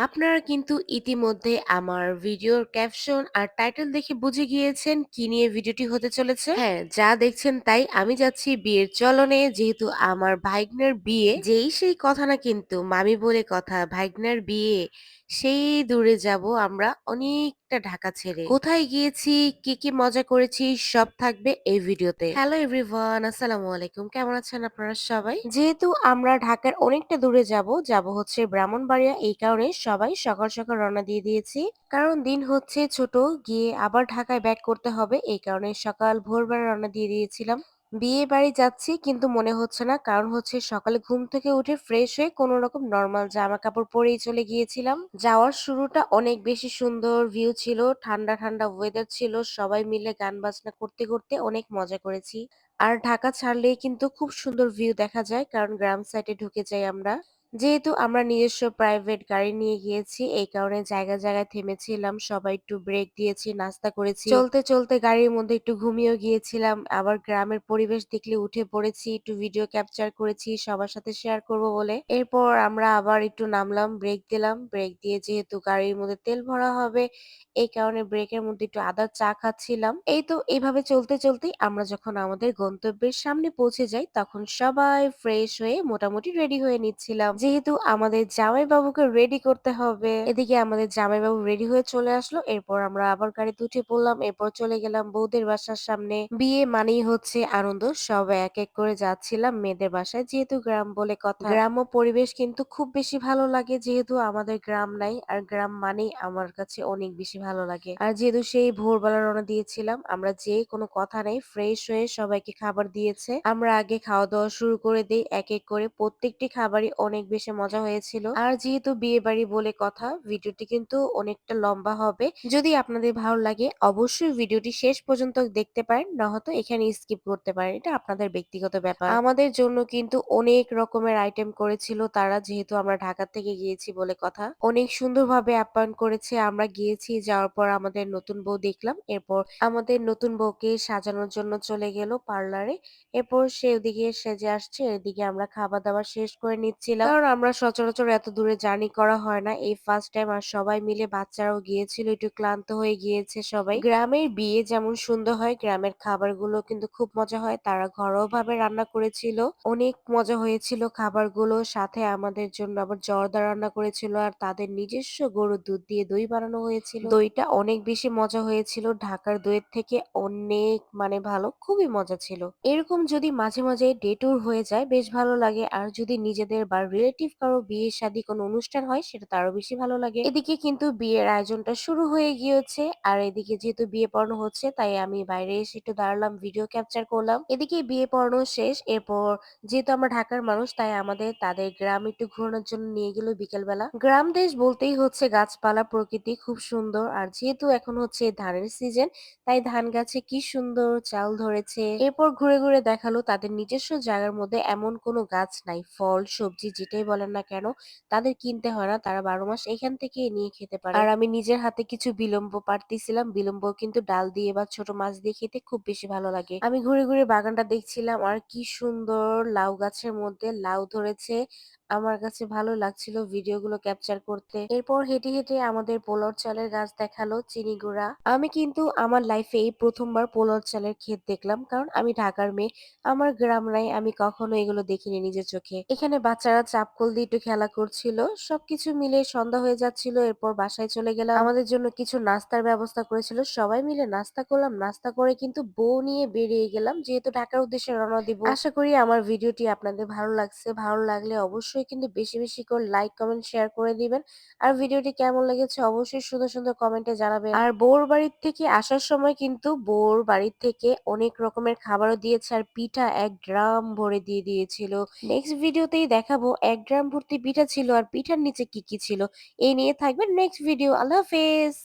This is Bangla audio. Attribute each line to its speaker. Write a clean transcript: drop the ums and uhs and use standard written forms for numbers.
Speaker 1: আপনারা কিন্তু ইতিমধ্যে আমার ভিডিওর ক্যাপশন আর টাইটেল দেখে বুঝে গিয়েছেন কি নিয়ে ভিডিওটি হতে চলেছে। হ্যাঁ, যা দেখছেন তাই। আমি যাচ্ছি বিয়ের চলনে, যেহেতু আমার ভাইগনার বিয়ে। যেই সেই কথা না কিন্তু, মামি বলে কথা, ভাইগনার বিয়ে। সেই দূরে যাব আমরা, অনেকটা ঢাকা ছেড়ে। কোথায় গিয়েছি, কি কি মজা করেছি, সব থাকবে এই ভিডিওতে। হ্যালো এভরিওয়ান, আসসালামু আলাইকুম। কেমন আছেন আপনারা সবাই? যেহেতু আমরা ঢাকার অনেকটা দূরে যাব হচ্ছে ব্রাহ্মণবাড়িয়া, এই কারণে সবাই সকাল সকাল রওনা দিয়ে দিয়েছি। কারণ দিন হচ্ছে ছোট, গিয়ে আবার ঢাকায় ব্যাক করতে হবে, এই কারণে সকাল ভোরবেলা রওনা দিয়ে দিয়েছিলাম। বিয়ে বাড়ি যাচ্ছি কিন্তু মনে হচ্ছে না, কারণ হচ্ছে সকালে ঘুম থেকে উঠে ফ্রেশ হয়ে কোনো রকম নর্মাল জামা কাপড় পরেই চলে গিয়েছিলাম। যাওয়ার শুরুটা অনেক বেশি সুন্দর ভিউ ছিল, ঠান্ডা ঠান্ডা ওয়েদার ছিল, সবাই মিলে গান বাজনা করতে করতে অনেক মজা করেছি। আর ঢাকা ছাড়লেই কিন্তু খুব সুন্দর ভিউ দেখা যায়, কারণ গ্রাম সাইডে ঢুকে যাই আমরা। যেহেতু আমরা নিজস্ব প্রাইভেট গাড়ি নিয়ে গিয়েছি, এই কারণে জায়গায় জায়গায় থেমেছিলাম, সবাই একটু ব্রেক দিয়েছি, নাস্তা করেছি। চলতে চলতে গাড়ির মধ্যে একটু ঘুমিয়েও গিয়েছিলাম। আবার গ্রামের পরিবেশ দেখলে উঠে পড়েছি, একটু ভিডিও ক্যাপচার করেছি সবার সাথে শেয়ার করব বলে। এরপর আমরা আবার একটু নামলাম, ব্রেক দিলাম। ব্রেক দিয়ে যেহেতু গাড়ির মধ্যে তেল ভরা হবে, এই কারণে ব্রেকের মধ্যে একটু আদার চা খাচ্ছিলাম। এই তো এইভাবে চলতে চলতেই আমরা যখন আমাদের গন্তব্যের সামনে পৌঁছে যাই, তখন সবাই ফ্রেশ হয়ে মোটামুটি রেডি হয়ে নিচ্ছিলাম, যেহেতু আমাদের জামাইবাবুকে রেডি করতে হবে। এদিকে আমাদের জামাইবাবু রেডি হয়ে চলে আসলো, এরপর আমরা আবার গাড়িতে উঠে পড়লাম, এরপর চলে গেলাম বউদের বাসার সামনে। বিয়ে মানেই হচ্ছে আনন্দ, সবাই এক এক করে যাচ্ছিলাম মেয়েদের বাসায়, যেহেতু গ্রাম বলে কথা। গ্রাম্য পরিবেশ কিন্তু খুব বেশি ভালো লাগে, যেহেতু আমাদের গ্রাম নাই, আর গ্রাম মানেই আমার কাছে অনেক বেশি ভালো লাগে। আর যেহেতু সেই ভোরবেলা রওনা দিয়েছিলাম, আমরা যে কোনো কথা নেই ফ্রেশ হয়ে সবাইকে খাবার দিয়েছে। আমরা আগে খাওয়া দাওয়া শুরু করে দিই এক এক করে, প্রত্যেকটি খাবারই অনেক বেশি মজা হয়েছিল। আর যেহেতু বিয়ে বাড়ি বলে কথা, ভিডিওটি কিন্তু অনেকটা লম্বা হবে। যদি আপনাদের ভালো লাগে অবশ্যই ভিডিওটি শেষ পর্যন্ত দেখতে পারেন, না হয়তো এখানে স্কিপ করতে পারেন, এটা আপনাদের ব্যক্তিগত ব্যাপার। আমাদের জন্য কিন্তু অনেক রকমের আইটেম করেছিল তারা, যেহেতু আমরা ঢাকা থেকে গিয়েছি বলে কথা। অনেক সুন্দরভাবে আপ্যায়ন করেছে। আমরা গিয়েছি, যাওয়ার পর আমাদের নতুন বউ দেখলাম, এরপর আমাদের নতুন বউকে সাজানোর জন্য চলে গেল পার্লারে। এরপর সে ওদিকে সেজে আসছে, এদিকে আমরা খাবার দাবার শেষ করে নিচ্ছিলাম, কারণ আমরা সচরাচর এত দূরে জার্নি করা হয় না, এই ফার্স্ট টাইম। আর সবাই মিলে, বাচ্চারাও গিয়েছিল, একটু ক্লান্ত হয়ে গিয়েছে সবাই। গ্রামের বিয়ে যেমন সুন্দর হয়, গ্রামের খাবারগুলো কিন্তু খুব মজা হয়, তারা ঘরোয়া ভাবে রান্না করেছিল, অনেক মজা হয়েছিল খাবারগুলো। সাথে আমাদের জন্য আবার জর্দা রান্না করেছিল, আর তাদের নিজস্ব গরুর দুধ দিয়ে দই বানানো হয়েছিল। দইটা অনেক বেশি মজা হয়েছিল, ঢাকার দইয়ের থেকে অনেক মানে ভালো, খুবই মজা ছিল। এরকম যদি মাঝে মাঝে ডে ট্যুর হয়ে যায় বেশ ভালো লাগে, আর যদি নিজেদের বা রিলেটিভ কারো বিয়ে শাদী কোনো অনুষ্ঠান হয়, সেটা তো আরো বেশি ভালো লাগে। এদিকে কিন্তু বিয়ের আয়োজনটা শুরু হয়ে গিয়েছে, আর এদিকে যেহেতু বিয়ে পড়ানো হচ্ছে, তাই আমি বাইরে এসে একটু দাঁড়ালাম, ভিডিও ক্যাপচার করলাম। এদিকে বিয়ে পড়ানো শেষ, এরপর যেহেতু আমরা ঢাকার মানুষ, তাই আমাদের তাদের গ্রাম একটু ঘোরানোর জন্য নিয়ে গেল বিকেলবেলা। গ্রাম দেশ বলতেই হচ্ছে গাছপালা, প্রকৃতি খুব সুন্দর। আর যেহেতু এখন হচ্ছে ধানের সিজন, তাই ধান গাছে কি সুন্দর চাল ধরেছে। এরপর ঘুরে ঘুরে দেখালো তাদের নিজস্ব জায়গার মধ্যে এমন কোনো গাছ নাই, ফল সবজি যেটাই বলেন না কেন তাদের কিনতে হয় না, তারা 12 মাস এখান থেকে নিয়ে খেতে পারে। আর আমি নিজের হাতে কিছু বিলম্ব পাড়তেছিলাম, বিলম্ব কিন্তু ডাল দিয়ে বা ছোট মাছ দিয়ে খেতে খুব বেশি ভালো লাগে। আমি ঘুরে ঘুরে বাগানটা দেখছিলাম, আর কি সুন্দর লাউ গাছের মধ্যে লাউ ধরেছে, আমার কাছে ভালো লাগছিল ভিডিওগুলো ক্যাপচার করতে। এরপর হেঁটে হেঁটে আমাদের পোলার চালের গাছ দেখালো, চিনি গুঁড়া। আমি কিন্তু আমার লাইফে এই প্রথমবার পোলার চালের ক্ষেত দেখলাম, কারণ আমি ঢাকার মেয়ে, আমার গ্রাম নাই, আমি কখনো এগুলো দেখিনি নিজের চোখে। এখানে বাচ্চারা চাপকল দিয়ে একটু খেলা করছিল, সবকিছু মিলে সন্ধ্যা হয়ে যাচ্ছিল। এরপর বাসায় চলে গেলাম, আমাদের জন্য কিছু নাস্তার ব্যবস্থা করেছিল, সবাই মিলে নাস্তা করলাম। নাস্তা করে কিন্তু বউ নিয়ে বেরিয়ে গেলাম, যেহেতু ঢাকার উদ্দেশ্যে রওনা দিব। আশা করি আমার ভিডিওটি আপনাদের ভালো লাগছে, ভালো লাগলে অবশ্যই কিন্তু বেশি বেশি করে লাইক কমেন্ট শেয়ার করে দিবেন। আর ভিডিওটি কেমন লেগেছে অবশ্যই সুন্দর সুন্দর কমেন্টে জানাবেন। আর বউর বাড়ির থেকে আসার সময় কিন্তু বউর বাড়ির থেকে অনেক রকমের খাবারও দিয়েছে, আর পিঠা 1 ড্রাম ভরে দিয়ে দিয়েছিল। নেক্সট ভিডিওতেই দেখাবো 1 ড্রাম ভর্তি পিঠা ছিল, আর পিঠার নিচে কি কি ছিল। এই নিয়ে থাকবে নেক্সট ভিডিও। আল্লাহ হাফেজ।